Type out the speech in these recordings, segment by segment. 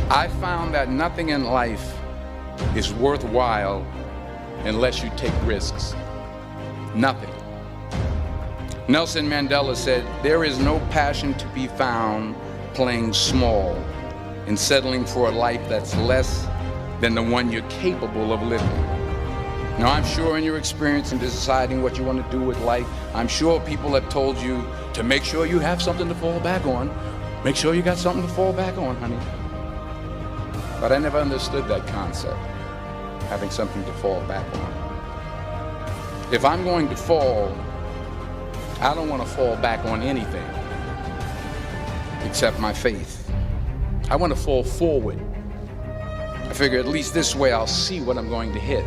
I found that nothing in life is worthwhile unless you take risks. Nothing. Nelson Mandela said, "There is no passion to be found playing small and settling for a life that's less than the one you're capable of living." Now, I'm sure in your experience in deciding what you want to do with life, I'm sure people have told you to make sure you have something to fall back on. Make sure you got something to fall back on, honey. But I never understood that concept, having something to fall back on. If I'm going to fall, I don't want to fall back on anything except my faith. I want to fall forward. I figure at least this way I'll see what I'm going to hit.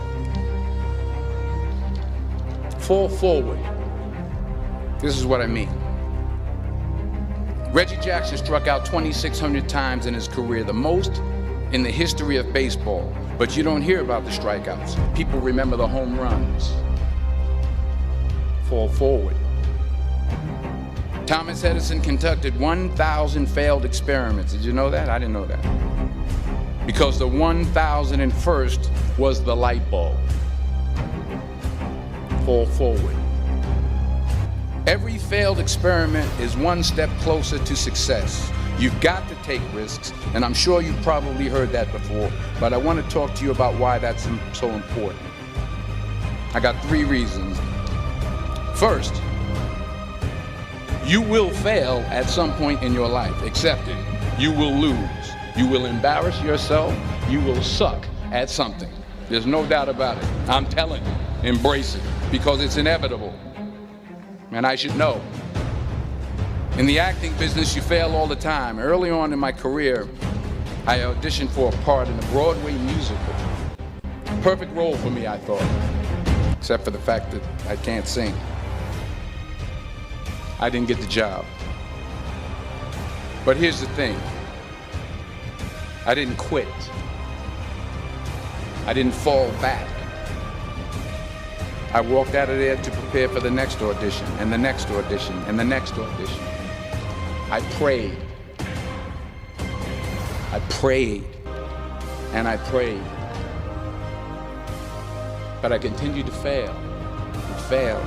Fall forward. This is what I mean. Reggie Jackson struck out 2,600 times in his career, the most in the history of baseball. But you don't hear about the strikeouts. People remember the home runs. Fall forward. Thomas Edison conducted 1,000 failed experiments. Did you know that? I didn't know that. Because the 1,001st was the light bulb. Fall forward. Every failed experiment is one step closer to success. You've got to take risks, and I'm sure you've probably heard that before, but I want to talk to you about why that's so important. I got 3 reasons. First, you will fail at some point in your life. Accept it. You will lose. You will embarrass yourself. You will suck at something. There's no doubt about it. I'm telling you, embrace it, because it's inevitable. And I should know. In the acting business, you fail all the time. Early on in my career, I auditioned for a part in a Broadway musical. Perfect role for me, I thought, except for the fact that I can't sing. I didn't get the job. But here's the thing. I didn't quit. I didn't fall back. I walked out of there to prepare for the next audition, and the next audition, and the next audition. I prayed. I prayed. And I prayed. But I continued to fail, and fail,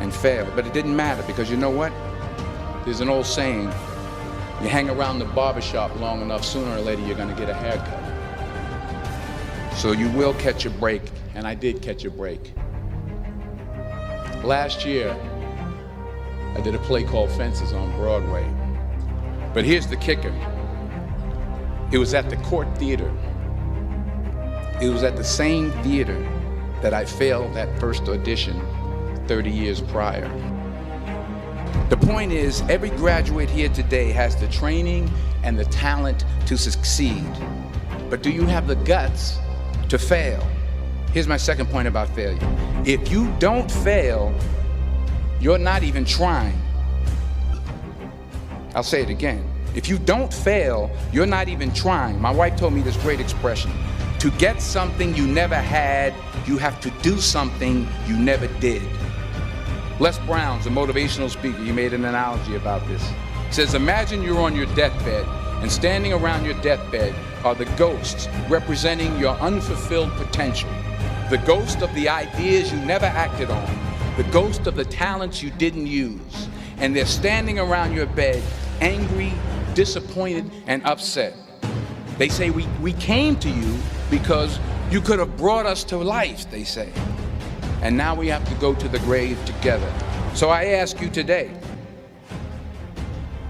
and fail. But it didn't matter, because you know what? There's an old saying, you hang around the barbershop long enough, sooner or later you're going to get a haircut. So you will catch a break, and I did catch a break. Last year, I did a play called Fences on Broadway. But here's the kicker. It was at the Court Theater. It was at the same theater that I failed that first audition 30 years prior. The point is, every graduate here today has the training and the talent to succeed. But do you have the guts to fail? Here's my second point about failure. If you don't fail, you're not even trying. I'll say it again. If you don't fail, you're not even trying. My wife told me this great expression. To get something you never had, you have to do something you never did. Les Brown's a motivational speaker. He made an analogy about this. He says, imagine you're on your deathbed, and standing around your deathbed are the ghosts representing your unfulfilled potential. The ghost of the ideas you never acted on. The ghost of the talents you didn't use. And they're standing around your bed, angry, disappointed, and upset. They say, we came to you because you could have brought us to life, they say. And now we have to go to the grave together. So I ask you today,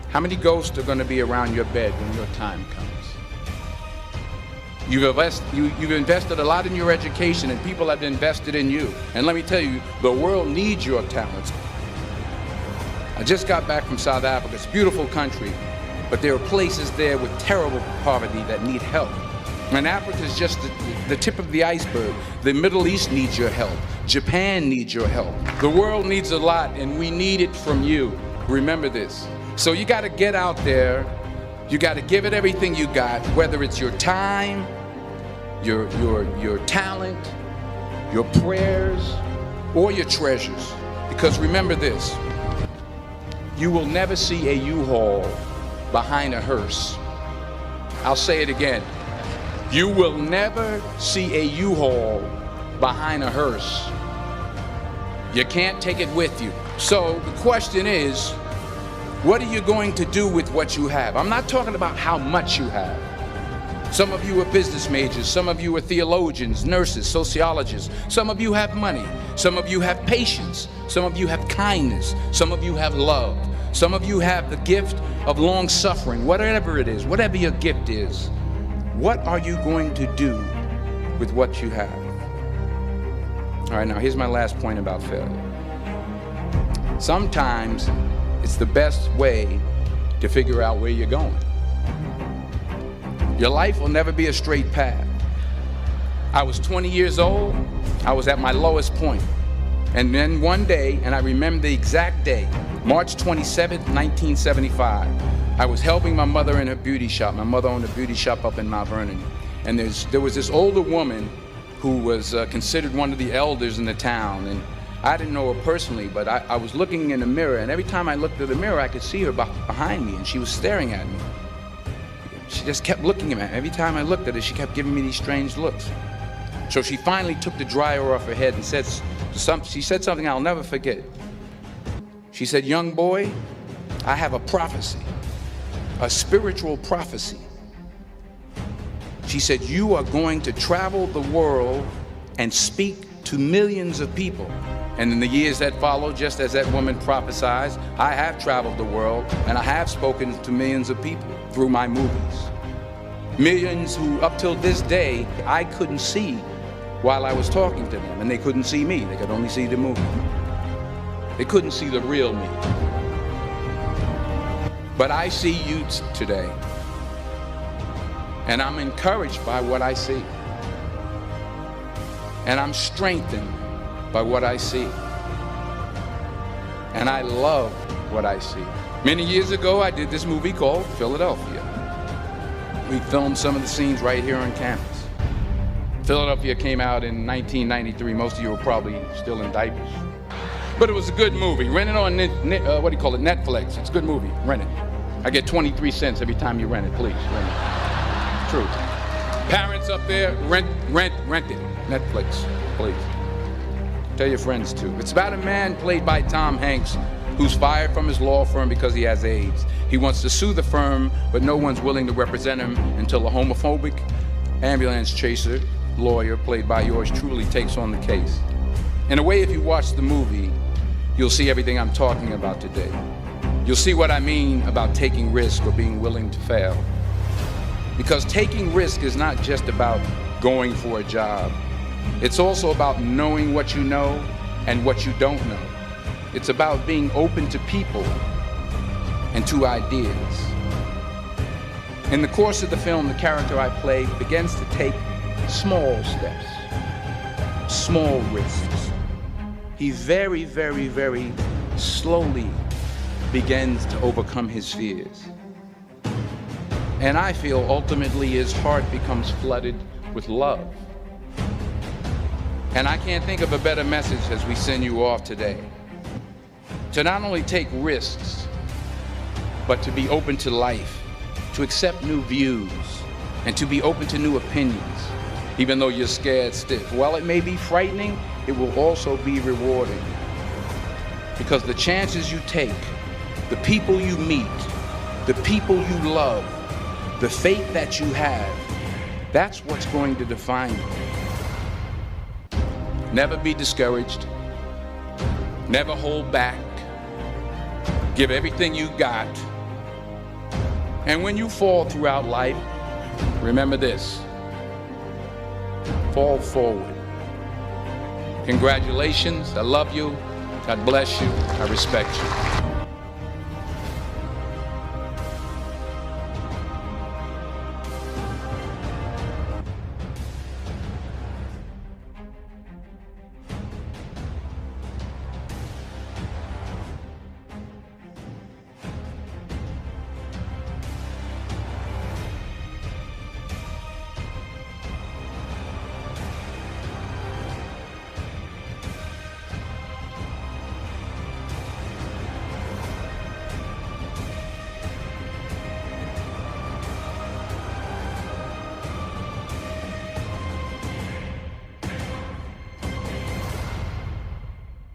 how many ghosts are going to be around your bed when your time comes? You've invested a lot in your education, and people have invested in you. And let me tell you, the world needs your talents. I just got back from South Africa. It's a beautiful country, but there are places there with terrible poverty that need help. And Africa is just the tip of the iceberg. The Middle East needs your help. Japan needs your help. The world needs a lot, and we need it from you. Remember this. So you got to get out there. You got to give it everything you got, whether it's your time, your talent, your prayers, or your treasures. Because remember this, you will never see a U-Haul behind a hearse. I'll say it again. You will never see a U-Haul behind a hearse. You can't take it with you. So the question is, what are you going to do with what you have? I'm not talking about how much you have. Some of you are business majors, some of you are theologians, nurses, sociologists. Some of you have money, some of you have patience, some of you have kindness, some of you have love. Some of you have the gift of long suffering, whatever it is, whatever your gift is. What are you going to do with what you have? All right, now here's my last point about failure. Sometimes it's the best way to figure out where you're going. Your life will never be a straight path. I was 20 years old, I was at my lowest point. And then one day, and I remember the exact day, March 27th, 1975, I was helping my mother in her beauty shop. My mother owned a beauty shop up in Mount Vernon. And there was this older woman who was considered one of the elders in the town. And I didn't know her personally, but I was looking in the mirror, and every time I looked at the mirror, I could see her behind me, and she was staring at me. She just kept looking at me. Every time I looked at her, she kept giving me these strange looks. So she finally took the dryer off her head and she said something I'll never forget. She said, "Young boy, I have a prophecy, a spiritual prophecy." She said, "You are going to travel the world and speak to millions of people." And in the years that followed, just as that woman prophesied, I have traveled the world and I have spoken to millions of people through my movies. Millions who, up till this day, I couldn't see while I was talking to them, and they couldn't see me. They could only see the movie. They couldn't see the real me. But I see you today, and I'm encouraged by what I see. And I'm strengthened by what I see. And I love what I see. Many years ago, I did this movie called Philadelphia. We filmed some of the scenes right here on campus. Philadelphia came out in 1993. Most of you were probably still in diapers. But it was a good movie. Rent it on, Netflix. It's a good movie. Rent it. I get 23 cents every time you rent it. Please, rent it. True. Parents up there, rent it. Netflix, please. Tell your friends too. It's about a man played by Tom Hanks who's fired from his law firm because he has AIDS. He wants to sue the firm, but no one's willing to represent him until a homophobic ambulance chaser lawyer, played by yours truly, takes on the case. In a way, if you watch the movie, you'll see everything I'm talking about today. You'll see what I mean about taking risk or being willing to fail. Because taking risk is not just about going for a job. It's also about knowing what you know and what you don't know. It's about being open to people and to ideas. In the course of the film, the character I play begins to take small steps, small risks. He very, very, very slowly begins to overcome his fears. And I feel ultimately his heart becomes flooded with love. And I can't think of a better message as we send you off today. To not only take risks, but to be open to life, to accept new views, and to be open to new opinions, even though you're scared stiff. While it may be frightening, it will also be rewarding. Because the chances you take, the people you meet, the people you love, the faith that you have, that's what's going to define you. Never be discouraged. Never hold back. Give everything you got. And when you fall throughout life, remember this: fall forward. Congratulations. I love you. God bless you. I respect you.